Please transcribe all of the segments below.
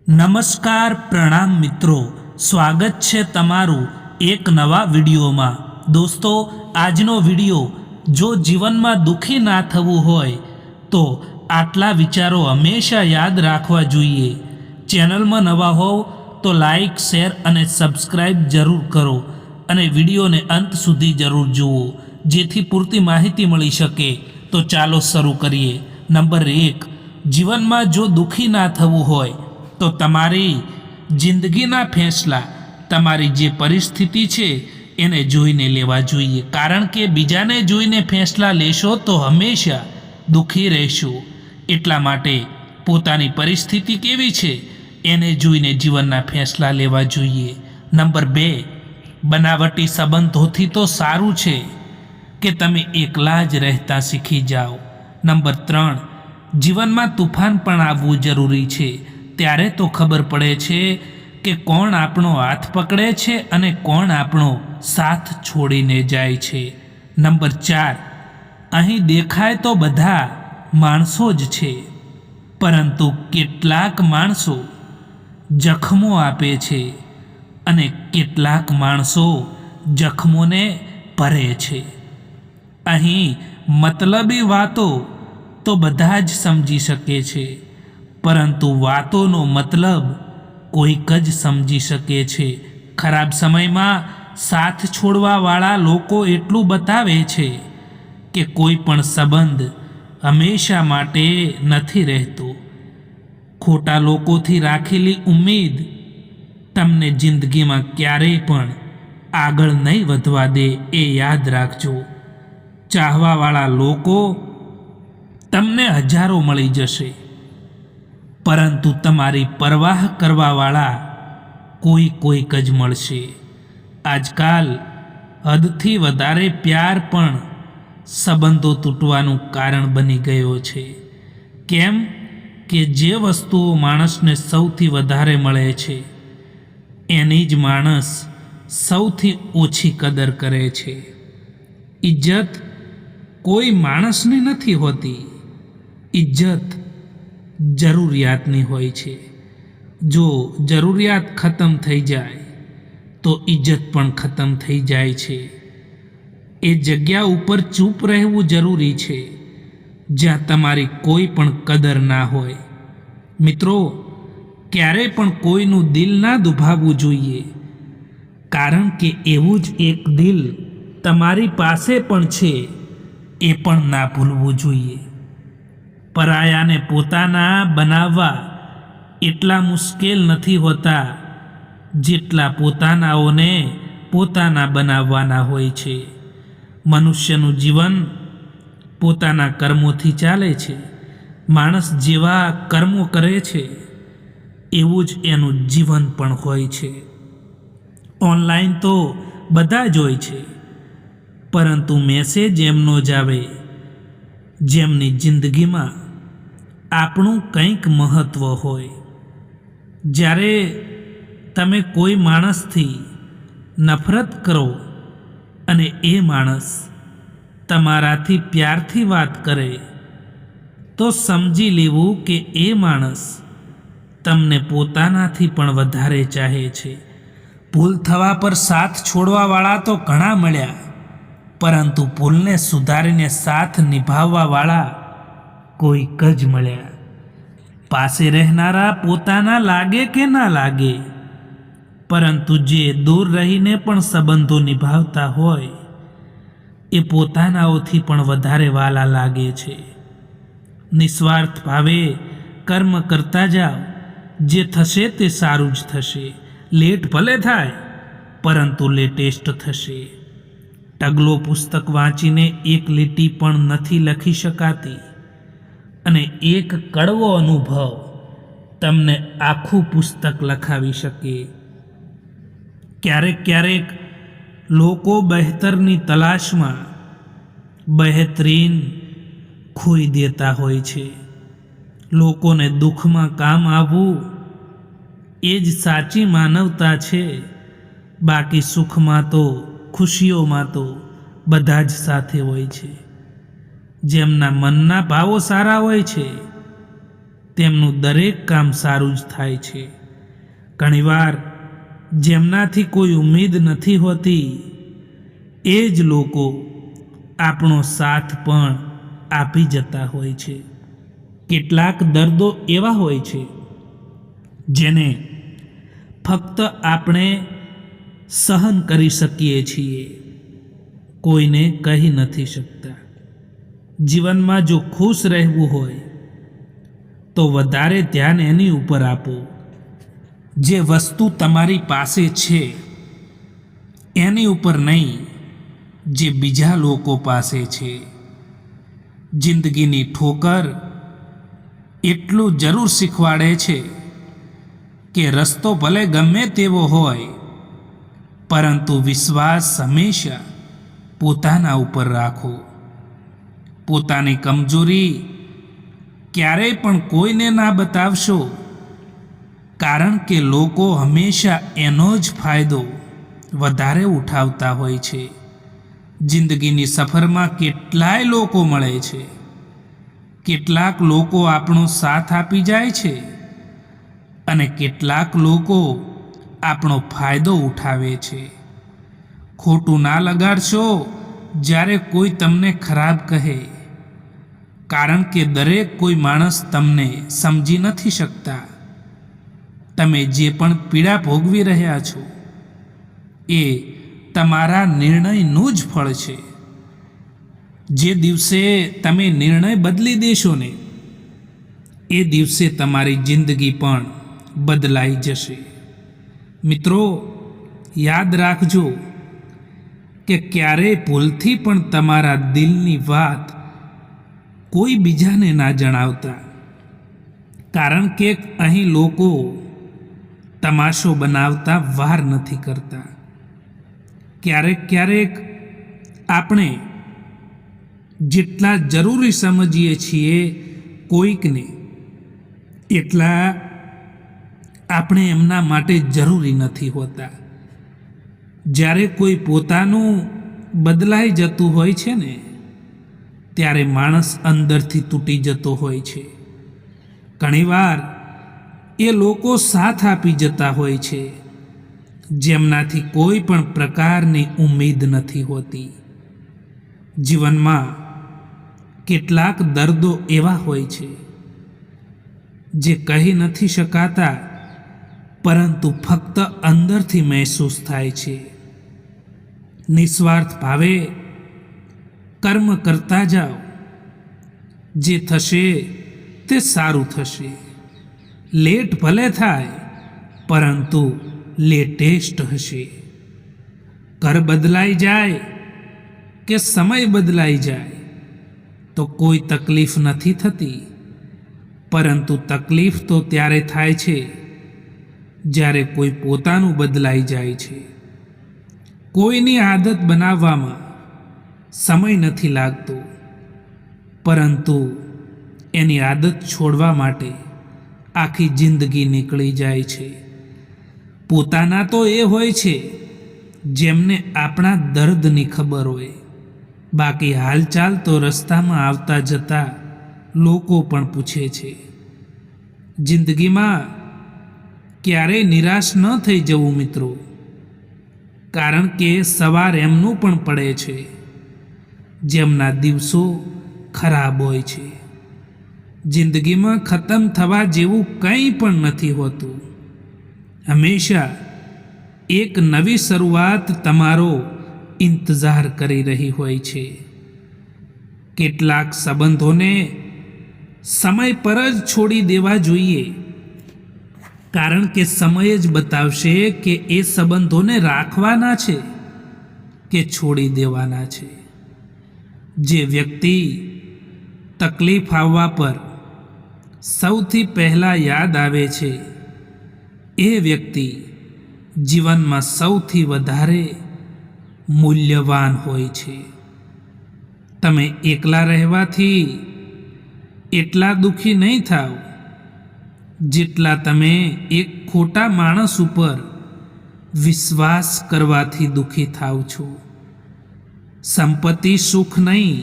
નમસ્કાર પ્રણામ મિત્રો, સ્વાગત છે તમારું એક નવા વિડીયોમાં। દોસ્તો, આજનો વિડીયો જો જીવનમાં દુઃખી ના થવું હોય તો આટલા વિચારો હંમેશા યાદ રાખવા જોઈએ। ચેનલમાં નવા હોવ તો લાઈક, શેર અને સબસ્ક્રાઈબ જરૂર કરો અને વિડીયોને અંત સુધી જરૂર જુઓ જેથી પૂરતી માહિતી મળી શકે। તો ચાલો શરૂ કરીએ। નંબર 1, જીવનમાં જો દુઃખી ના થવું હોય તો તમારી જિંદગીના ફેંસલા તમારી જે પરિસ્થિતિ છે એને જોઈને લેવા જોઈએ, કારણ કે બીજાને જોઈને ફેંસલા લેશો તો હંમેશા દુઃખી રહેશો। એટલા માટે પોતાની પરિસ્થિતિ કેવી છે એને જોઈને જીવનના ફેંસલા લેવા જોઈએ। નંબર 2, બનાવટી સંબંધોથી તો સારું છે કે તમે એકલા જ રહેતા શીખી જાઓ। નંબર 3, જીવનમાં તુફાન પણ આવવું જરૂરી છે, ત્યારે તો ખબર પડે છે કે કોણ આપણો હાથ પકડે છે અને કોણ આપણો સાથ છોડીને જાય છે। નંબર 4, અહીં દેખાય તો બધા માણસો જ છે, પરંતુ કેટલાક માણસો જખમો આપે છે અને કેટલાક માણસો જખમોને ભરે છે। અહીં મતલબી વાતો તો બધા જ સમજી શકે છે, પરંતુ વાતોનો મતલબ કોઈક જ સમજી શકે છે। ખરાબ સમયમાં સાથ છોડવાવાળા લોકો એટલું બતાવે છે કે કોઈ પણ સંબંધ હંમેશા માટે નથી રહેતો। ખોટા લોકોથી રાખેલી ઉમ્મીદ તમને જિંદગીમાં ક્યારેય પણ આગળ નહીં વધવા દે, એ યાદ રાખજો। ચાહવાવાળા લોકો તમને હજારો મળી જશે, પરંતુ તમારી પરવાહ કરવાવાળા કોઈક જ મળશે। આજકાલ હદથી વધારે પ્યાર પણ સંબંધો તૂટવાનું કારણ બની ગયો છે। કેમ કે જે વસ્તુઓ માણસને સૌથી વધારે મળે છે એની જ માણસ સૌથી ઓછી કદર કરે છે। ઇજ્જત કોઈ માણસની નથી હોતી, ઇજ્જત જરૂરિયાતની હોય છે। જો જરૂરિયાત ખતમ થઈ જાય તો ઇજ્જત પણ ખતમ થઈ જાય છે। એ જગ્યા ઉપર ચૂપ રહેવું જરૂરી છે જ્યાં તમારી કોઈ પણ કદર ના હોય। મિત્રો, ક્યારેય પણ કોઈનું દિલ ના દુભાવવું જોઈએ, કારણ કે એવું જ એક દિલ તમારી પાસે પણ છે, એ પણ ના ભૂલવું જોઈએ। પરાયાને પોતાના બનાવવા એટલા મુશ્કેલ નથી હોતા જેટલા પોતાનાઓને પોતાના બનાવવાના હોય છે। મનુષ્યનું જીવન પોતાના કર્મોથી ચાલે છે। માણસ જેવા કર્મો કરે છે એવું જ એનું જીવન પણ હોય છે। ઓનલાઈન તો બધા જ હોય છે, પરંતુ મેસેજ એમનો જ આવે જેમની જિંદગીમાં આપણું કંઈક મહત્ત્વ હોય। જ્યારે તમે કોઈ માણસથી નફરત કરો અને એ માણસ તમારાથી પ્યારથી વાત કરે તો સમજી લેવું કે એ માણસ તમને પોતાનાથી પણ વધારે ચાહે છે। ભૂલ થવા પર સાથ છોડવાવાળા તો ઘણા મળ્યા, પરંતુ ભૂલને સુધારીને સાથ નિભાવવાવાળા કોઈક જ મળ્યા। પાસે રહેનારા પોતાના લાગે કે ના લાગે, પરંતુ જે દૂર રહીને પણ સંબંધો નિભાવતા હોય એ પોતાનાઓથી પણ વધારે વાલા લાગે છે। નિસ્વાર્થ ભાવે કર્મ કરતા જાઓ, જે થશે તે સારું જ થશે। લેટ ભલે થાય, પરંતુ લેટેસ્ટ થશે। ટગલો પુસ્તક વાંચીને એક લીટી પણ નથી લખી શકાતી, અને એક કડવો અનુભવ તમને આખું પુસ્તક લખાવી શકે। ક્યારેક લોકો બહેતરની તલાશમાં બહેતરીન ખોઈ દેતા હોય છે। લોકોને દુઃખમાં કામ આવવું એ જ સાચી માનવતા છે। બાકી સુખમાં તો, ખુશીઓમાં તો બધા જ સાથે હોય છે। જેમના મનના ભાવો સારા હોય છે તેમનું દરેક કામ સારું જ થાય છે. ઘણીવાર જેમનાથી કોઈ ઉમ્મીદ નથી હોતી એ જ લોકો આપણો સાથ પણ આપી જતા હોય છે. કેટલાક દર્દો એવા હોય છે જેને ફક્ત આપણે સહન કરી શકીએ છીએ, કોઈને કહી નથી શકતા. જીવનમાં જો ખુશ રહેવું હોય તો વધારે ધ્યાન એની ઉપર આપો. જે વસ્તુ તમારી પાસે છે એની ઉપર નહીં, જે બીજા લોકો પાસે છે. જિંદગીની ઠોકર એટલું જરૂર શીખવાડે છે કે રસ્તો ભલે ગમે તેવો હોય, પરંતુ વિશ્વાસ હંમેશા પોતાના ઉપર રાખો. પોતાની કમજોરી ક્યારેય પણ કોઈને ના બતાવશો, કારણ કે લોકો હંમેશા એનો જ ફાયદો વધારે ઉઠાવતા હોય છે. જિંદગીની સફરમાં કેટલાય લોકો મળે છે. કેટલાક લોકો આપણો સાથ આપી જાય છે અને કેટલાક લોકો આપણો ફાયદો ઉઠાવે છે. ખોટું ના લગાડશો જ્યારે કોઈ તમને ખરાબ કહે, કારણ કે દરેક કોઈ માણસ તમને સમજી નથી શકતા. તમે જે પણ પીડા ભોગવી રહ્યા છો એ તમારા નિર્ણયનું જ ફળ છે. જે દિવસે તમે નિર્ણય બદલી દેશો ને એ દિવસે તમારી જિંદગી પણ બદલાઈ જશે. મિત્રો, યાદ રાખજો કે ક્યારેય ભૂલથી પણ તમારા દિલની વાત કોઈ બીજાને ના જણાવતા, કારણ કે અહીં લોકો તમાશો બનાવતા વાર નથી કરતા. ક્યારેક આપણે જેટલા જરૂરી સમજીએ છીએ કોઈકને, એટલા આપણે એમના માટે જરૂરી નથી હોતા. જ્યારે કોઈ પોતાનું બદલાઈ જતું હોય છે ને, ત્યારે માણસ અંદરથી તૂટી જતો હોય છે. ઘણીવાર એ લોકો સાથ આપી જતા હોય છે જેમનાથી કોઈ પણ પ્રકારની ઉમ્મીદ નથી હોતી. જીવનમાં કેટલાક દર્દો એવા હોય છે જે કહી નથી શકાતા, પરંતુ ફક્ત અંદરથી મહેસૂસ થાય છે. નિસ્વાર્થ ભાવે કર્મ કરતા જાઓ, જે થશે તે સારું થશે. લેટ ભલે થાય, પરંતુ લેટેસ્ટ હશે. ઘર બદલાઈ જાય કે સમય બદલાઈ જાય તો કોઈ તકલીફ નથી થતી, પરંતુ તકલીફ તો ત્યારે થાય છે જ્યારે કોઈ પોતાનું બદલાઈ જાય છે. કોઈની આદત બનાવવામાં સમય નથી લાગતો, પરંતુ એની આદત છોડવા માટે આખી જિંદગી નીકળી જાય છે. પોતાના તો એ હોય છે જેમને આપણા દર્દની ખબર હોય, બાકી હાલચાલ તો રસ્તામાં આવતા જતા લોકો પણ પૂછે છે. જિંદગીમાં ક્યારેય નિરાશ ન થઈ જવું મિત્રો, કારણ કે સવાર એમનું પણ પડે છે જેમના દિવસો ખરાબ હોય છે. જિંદગીમાં ખતમ થવા જેવું કંઈ પણ નથી હોતું. હંમેશા એક નવી શરૂઆત તમારો ઇંતજાર કરી રહી હોય છે. કેટલાક સંબંધોને સમય પર જ છોડી દેવા જોઈએ, કારણ કે સમય જ બતાવશે કે એ સંબંધોને રાખવાના છે કે છોડી દેવાના છે. જે વ્યક્તિ તકલીફ આવવા પર સૌથી પહેલાં યાદ આવે છે એ વ્યક્તિ જીવનમાં સૌથી વધારે મૂલ્યવાન હોય છે. તમે એકલા રહેવાથી એટલા દુઃખી નહીં થાવ જેટલા તમે એક ખોટા માણસ ઉપર વિશ્વાસ કરવાથી દુઃખી થાવ છો. સંપત્તિ સુખ નહીં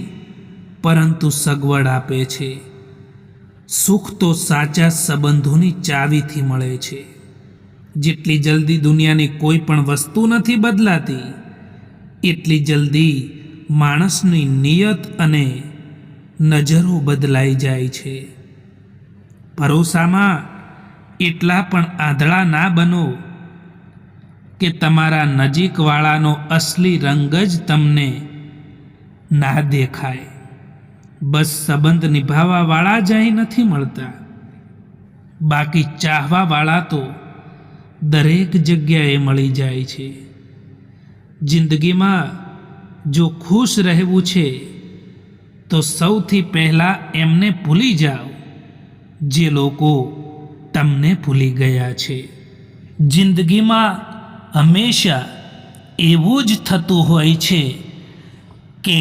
પરંતુ સગવડ આપે છે, સુખ તો સાચા સંબંધોની ચાવીથી મળે છે. જેટલી જલ્દી દુનિયાની કોઈ પણ વસ્તુ નથી બદલાતી, એટલી જલ્દી માણસની નિયત અને નજરો બદલાઈ જાય છે. ભરોસામાં એટલા પણ આંધળા ના બનો કે તમારા નજીકવાળાનો અસલી રંગ જ તમને ના દેખાય. બસ સંબંધ નિભાવવાવાળા જ અહીં નથી મળતા, બાકી ચાહવાવાળા તો દરેક જગ્યાએ મળી જાય છે. જિંદગીમાં જો ખુશ રહેવું છે તો સૌથી પહેલાં એમને ભૂલી જાઓ જે લોકો તમને ભૂલી ગયા છે. જિંદગીમાં હંમેશા એવું જ થતું હોય છે કે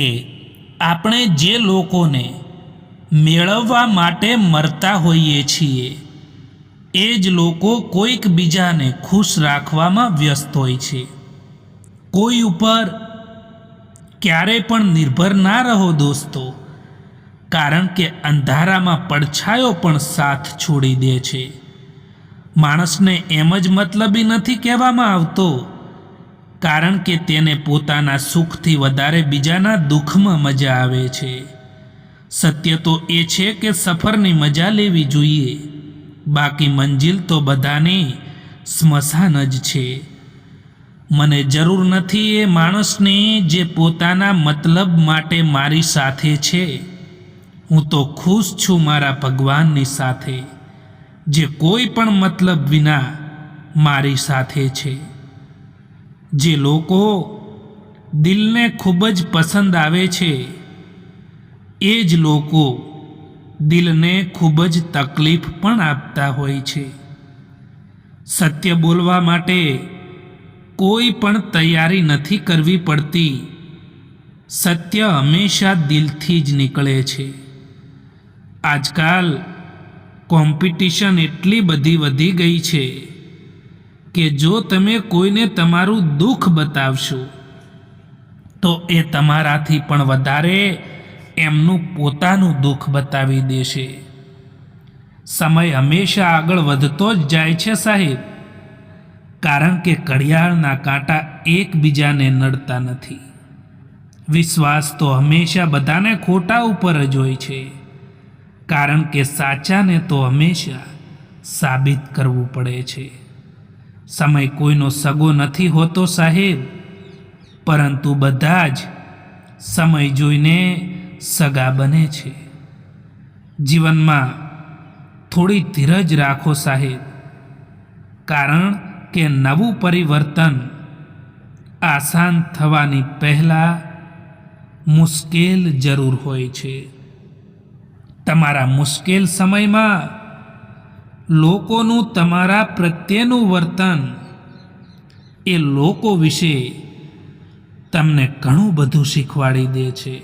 આપણે જે લોકોને મેળવવા માટે મરતા હોઈએ છીએ એ જ લોકો કોઈક બીજાને ખુશ રાખવામાં વ્યસ્ત હોય છે. કોઈ ઉપર ક્યારેય પણ નિર્ભર ના રહો દોસ્તો, કારણ કે અંધારામાં પડછાયો પણ સાથ છોડી દે છે. માણસને એમ જ મતલબી નથી કહેવામાં આવતો, કારણ કે તેને પોતાના સુખથી વધારે બીજાના દુઃખમાં મજા આવે છે. સત્ય તો એ છે કે સફરની મજા લેવી જોઈએ, બાકી મંજિલ તો બધાની સ્મશાન જ છે. મને જરૂર નથી એ માણસની જે પોતાના મતલબ માટે મારી સાથે છે. હું તો ખુશ છું મારા ભગવાનની સાથે, જે કોઈ પણ મતલબ વિના મારી સાથે છે. જે લોકો દિલને ખૂબ જ પસંદ આવે છે એ જ લોકો દિલને ખૂબ જ તકલીફ પણ આપતા હોય છે. સત્ય બોલવા માટે કોઈ પણ તૈયારી નથી કરવી પડતી. સત્ય હંમેશા દિલથી જ નીકળે છે. આજકાલ કોમ્પિટિશન એટલી બધી વધી ગઈ છે કે જો તમે કોઈને તમારું દુઃખ બતાવશો તો એ તમારાથી પણ વધારે એમનું પોતાનું દુઃખ બતાવી દેશે. સમય હંમેશા આગળ વધતો જ જાય છે સાહેબ, કારણ કે ઘડિયાળના કાંટા એકબીજાને નડતા નથી. વિશ્વાસ તો હંમેશા બધાને ખોટા ઉપર જ હોય છે, કારણ કે સાચાને તો હંમેશા સાબિત કરવું પડે છે. સમય કોઈનો સગો નથી હોતો સાહેબ, પરંતુ બધા જ સમય જોઈને સગા બને છે. જીવનમાં થોડી ધીરજ રાખો સાહેબ, કારણ કે નવું પરિવર્તન આસાન થવાની પહેલાં મુશ્કેલ જરૂર હોય છે. તમારા મુશ્કેલ સમયમાં લોકોનું તમારા પ્રત્યેનું વર્તન એ લોકો વિશે તમને ઘણું બધું શીખવાડી દે છે.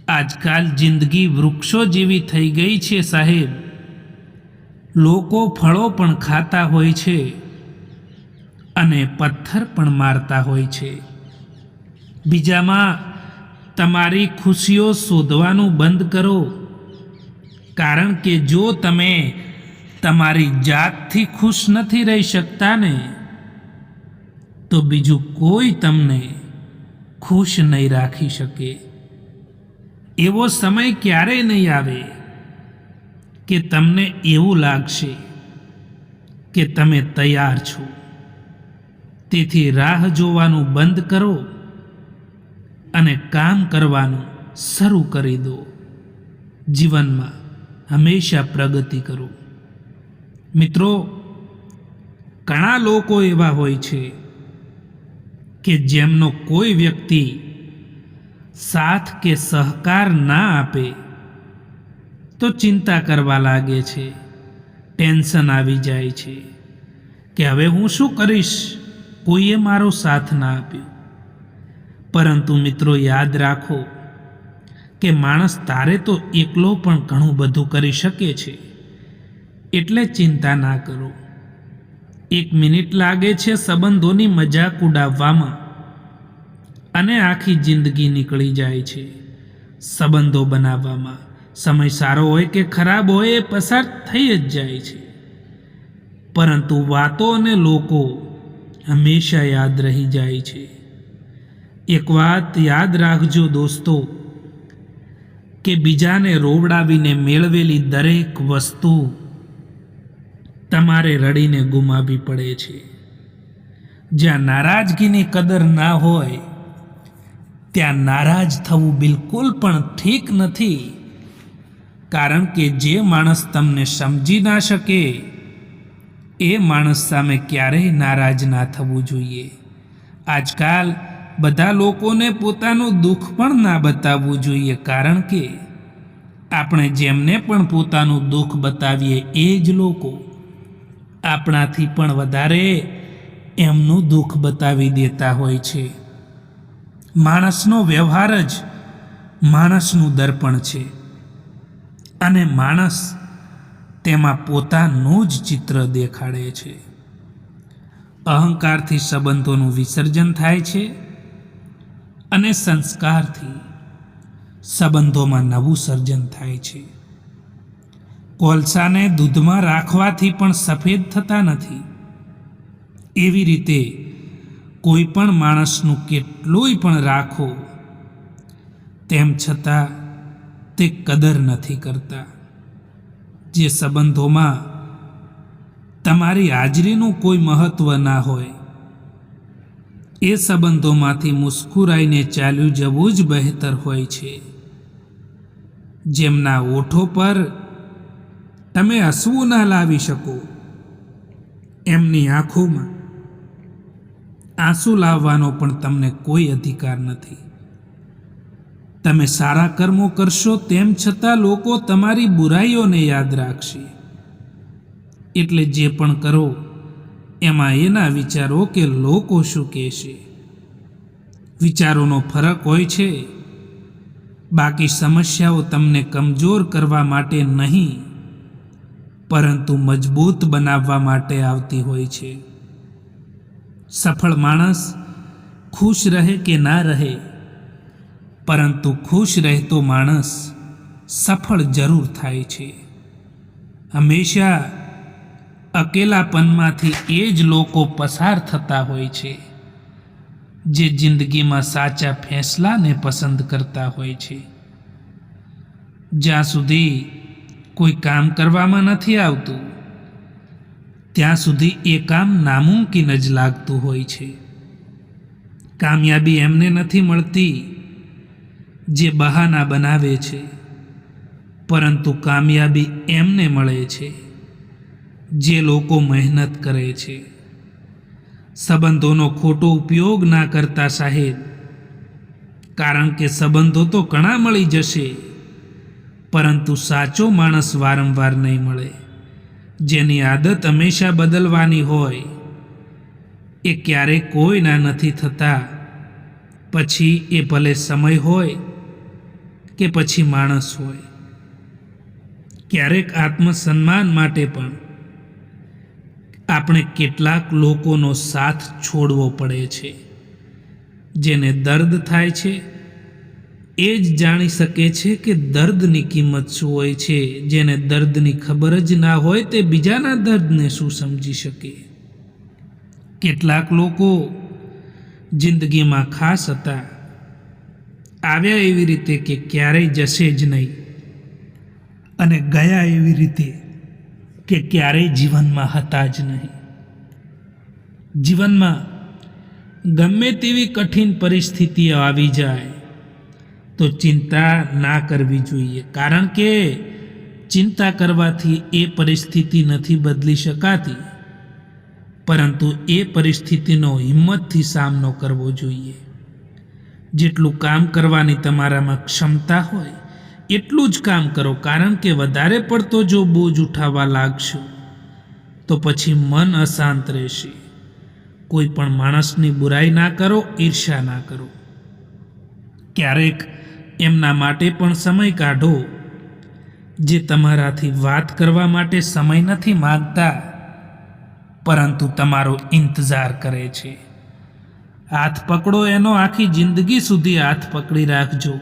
આજકાલ જિંદગી વૃક્ષો જેવી થઈ ગઈ છે સાહેબ. લોકો ફળો પણ ખાતા હોય છે અને પથ્થર પણ મારતા હોય છે. બીજામાં તમારી ખુશીઓ શોધવાનું બંધ કરો, કારણ કે જો તમે તમારી જાતથી ખુશ નથી રહી શકતા ને, તો બીજું કોઈ તમને ખુશ નહીં રાખી શકે. એવો સમય ક્યારેય નહીં આવે કે તમને એવું લાગશે કે તમે તૈયાર છો. તેથી રાહ જોવાનું બંધ કરો અને કામ કરવાનું શરૂ કરી દો. જીવનમાં હંમેશા પ્રગતિ કરો. મિત્રો, ઘણા લોકો એવા હોય છે કે જેમનો કોઈ વ્યક્તિ સાથ કે સહકાર ના આપે તો ચિંતા કરવા લાગે છે, ટેન્શન આવી જાય છે કે હવે હું શું કરીશ, કોઈએ મારો સાથ ના આપ્યો. પરંતુ મિત્રો, યાદ રાખો કે માણસ તારે તો એકલો પણ ઘણું બધું કરી શકે છે, એટલે ચિંતા ના કરો. 1 મિનિટ લાગે છે સંબંધોની મજાક ઉડાવવામાં અને આખી જિંદગી નીકળી જાય છે સંબંધો બનાવવામાં, સમય સારો હોય કે ખરાબ હોય એ પસાર થઈ જ જાય છે, પરંતુ વાતો અને લોકો હંમેશા યાદ રહી જાય છે. એક વાત યાદ રાખજો દોસ્તો, કે બીજાને રોવડાવીને મેળવેલી દરેક વસ્તુ તમારે રડીને ગુમાવવી પડે છે. જ્યાં નારાજગીની કદર ના હોય ત્યાં નારાજ થવું બિલકુલ પણ ઠીક નથી, કારણ કે જે માણસ તમને સમજી ના શકે એ માણસ સામે ક્યારેય નારાજ ના થવું જોઈએ. આજકાલ બધા લોકોને પોતાનું દુઃખ પણ ના બતાવવું જોઈએ, કારણ કે આપણે જેમને પણ પોતાનું દુઃખ બતાવીએ એ જ લોકો આપણાથી પણ વધારે એમનું દુઃખ બતાવી દેતા હોય છે. માણસનો વ્યવહાર જ માણસનું દર્પણ છે, અને માણસ તેમાં પોતાનું જ ચિત્ર દેખાડે છે. અહંકારથી સંબંધોનું વિસર્જન થાય છે, અને સંસ્કારથી સંબંધોમાં નવું સર્જન થાય છે. કોલસાને દૂધમાં રાખવાથી પણ સફેદ થતા નથી. એવી રીતે કોઈ પણ માણસનું કેટલુંય પણ રાખો, તેમ છતાં તે કદર નથી કરતા. જે સંબંધોમાં તમારી હાજરીનું કોઈ મહત્વ ના હોય, એ સંબંધોમાંથી મુસ્કુરાઈને ચાલ્યું જવું જ બહેતર હોય છે. જેમના ઓઠો પર તમે હસવું ના લાવી શકો, એમની આંખોમાં આંસુ લાવવાનો પણ તમને કોઈ અધિકાર નથી. તમે સારા કર્મો કરશો તેમ છતાં લોકો તમારી બુરાઈઓને યાદ રાખશે. એટલે જે પણ કરો એમાં એ ના વિચારો કે લોકો શું કહેશે. વિચારોનો ફરક હોય છે, બાકી સમસ્યાઓ તમને કમજોર કરવા માટે નહીં, પરંતુ મજબૂત બનાવવા માટે આવતી હોય છે. સફળ માણસ ખુશ રહે કે ના રહે, પરંતુ ખુશ રહેતો માણસ સફળ જરૂર થાય છે. હંમેશા અકેલાપનમાંથી એ જ લોકો પસાર થતા હોય છે જે જિંદગીમાં સાચા ફેંસલાને પસંદ કરતા હોય છે. જ્યાં સુધી કોઈ કામ કરવામાં નથી આવતું, ત્યાં સુધી એ કામ નામુમકિન જ લાગતું હોય છે. કામયાબી એમને નથી મળતી જે બહાના બનાવે છે, પરંતુ કામયાબી એમને મળે છે જે લોકો મહેનત કરે છે. સંબંધોનો ખોટો ઉપયોગ ના કરતા સાહેબ, કારણ કે સંબંધો તો ઘણા મળી જશે, પરંતુ સાચો માણસ વારંવાર નહીં મળે. જેની આદત હંમેશા બદલવાની હોય એ ક્યારેય કોઈના નથી થતા, પછી એ ભલે સમય હોય કે પછી માણસ હોય. ક્યારેક આત્મસન્માન માટે પણ આપણે કેટલાક લોકોનો સાથ છોડવો પડે છે. જેને દર્દ થાય છે એ જ જાણી શકે છે કે દર્દની કિંમત શું હોય છે. જેને દર્દની ખબર જ ના હોય તે બીજાના દર્દને શું સમજી શકે. કેટલાક લોકો જિંદગીમાં ખાસ હતા, આવ્યા એવી રીતે કે ક્યારેય જશે જ નહીં, અને ગયા એવી રીતે કે ક્યારેય જીવનમાં હતા જ નહીં. જીવનમાં ગમે તેવી કઠિન પરિસ્થિતિઓ આવી જાય તો ચિંતા ના કરવી જોઈએ, કારણ કે ચિંતા કરવાથી એ પરિસ્થિતિ નથી બદલી શકાતી, પરંતુ એ પરિસ્થિતિનો હિંમતથી સામનો કરવો જોઈએ. જેટલું કામ કરવાની તમારામાં ક્ષમતા હોય એટલું જ કામ કરો, કારણ કે વધારે પડતો જો બોજ ઉઠાવવા લાગશો તો પછી મન અશાંત રહેશે. કોઈ પણ માણસની બુરાઈ ના કરો, ઈર્ષ્યા ના કરો. ક્યારેક એમના માટે પણ સમય કાઢો જે તમારાથી વાત કરવા માટે સમય નથી માંગતા, પરંતુ તમારો ઇંતજાર કરે છે. હાથ પકડો એનો આખી જિંદગી સુધી હાથ પકડી રાખજો,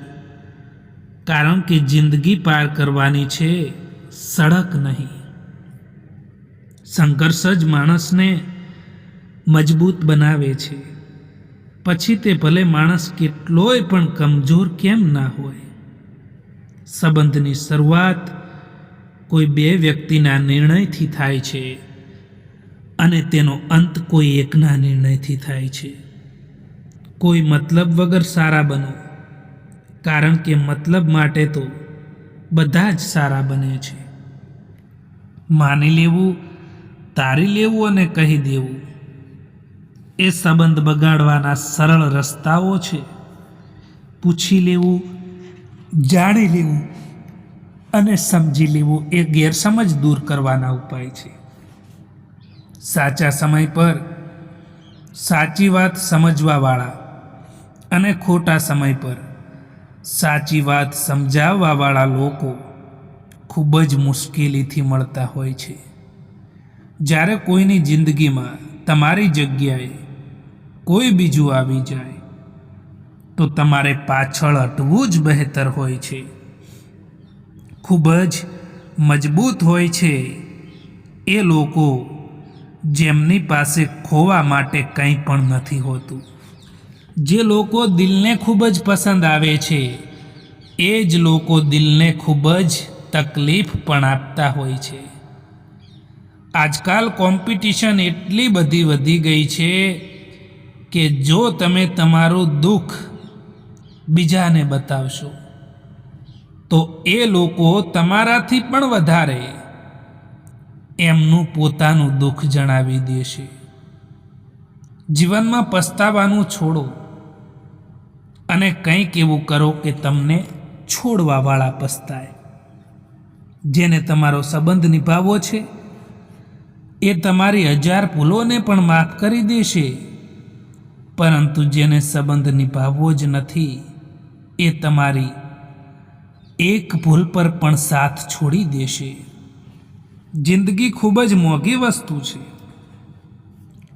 કારણ કે જિંદગી પાર કરવાની છે, સડક નહીં. સંઘર્ષ જ માણસને મજબૂત બનાવે છે. પછી તે ભલે માણસ કેટલોય પણ કમજોર કેમ ના હોય. સંબંધની શરૂઆત કોઈ બે વ્યક્તિના નિર્ણયથી થાય છે અને તેનો અંત કોઈ એકના નિર્ણયથી થાય છે. કોઈ મતલબ વગર સારા બનો, કારણ કે મતલબ માટે તો બધા જ સારા બને છે. માની લેવું, તારી લેવું અને કહી દેવું એ સંબંધ બગાડવાના સરળ રસ્તાઓ છે. પૂછી લેવું, જાણી લેવું અને સમજી લેવું એ ગેરસમજ દૂર કરવાના ઉપાય છે. સાચા સમય પર સાચી વાત સમજવાવાળા અને ખોટા સમય પર સાચી વાત સમજાવવાવાળા લોકો ખૂબ જ મુશ્કેલીથી મળતા હોય છે. જ્યારે કોઈની જિંદગીમાં તમારી જગ્યાએ કોઈ બીજું આવી જાય તો તમારે પાછળ હટવું જ બહેતર હોય છે. ખૂબ જ મજબૂત હોય છે એ લોકો જેમની પાસે ખોવા માટે કંઈ પણ નથી હોતું. જે લોકો દિલને ખૂબ જ પસંદ આવે છે એ જ લોકો દિલને ખૂબ જ તકલીફ પણ આપતા હોય છે. આજકાલ કોમ્પિટિશન એટલી બધી વધી ગઈ છે કે જો તમે તમારું દુઃખ બીજાને બતાવશો તો એ લોકો તમારાથી પણ વધારે એમનું પોતાનું દુઃખ જણાવી દેશે. જીવનમાં પસ્તાવાનું છોડો અને કંઈક એવું કરો કે તમને છોડવાવાળા પસ્તાય. જેને તમારો સંબંધ નિભાવવો છે એ તમારી 1000 ભૂલોને પણ માફ કરી દેશે, પરંતુ જેને સંબંધ નિભાવવો જ નથી એ તમારી એક ભૂલ પર પણ સાથ છોડી દેશે. જિંદગી ખૂબ જ મોંઘી વસ્તુ છે,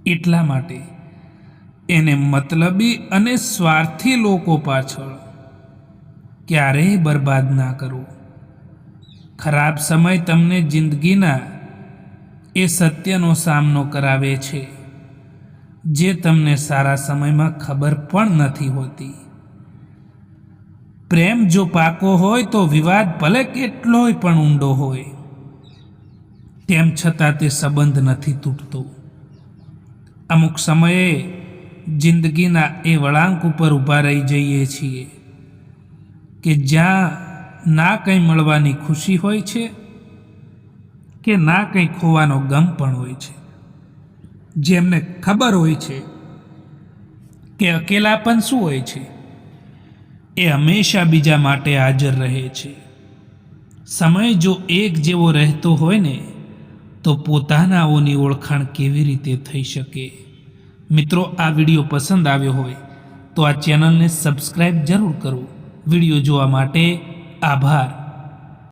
એટલા માટે એને મતલબી અને સ્વાર્થી લોકો પાછળ ક્યારેય બરબાદ ના કરો. ખરાબ સમય તમને જિંદગીના એ સત્યનો સામનો કરાવે છે જે તમને સારા સમયમાં ખબર પણ નથી હોતી. પ્રેમ જો પાકો હોય તો વિવાદ ભલે કેટલોય પણ ઊંડો હોય તેમ છતાં તે સંબંધ નથી તૂટતો. અમુક સમયે જિંદગીના એ વળાંક ઉપર ઊભા રહી જઈએ છીએ કે જ્યાં ના કંઈ મળવાની ખુશી હોય છે કે ના કંઈ ખોવાનો ગમ પણ હોય છે. જેમને ખબર હોય છે કે અકેલાપન શું હોય છે એ હંમેશા બીજા માટે હાજર રહે છે. સમય જો એક જેવો રહેતો હોય ને તો પોતાનાઓની ઓળખાણ કેવી રીતે થઈ શકે. મિત્રો, આ વિડીયો પસંદ આવ્યો હોય તો આ ચેનલને સબસ્ક્રાઈબ જરૂર કરો. વિડીયો જોવા માટે આભાર.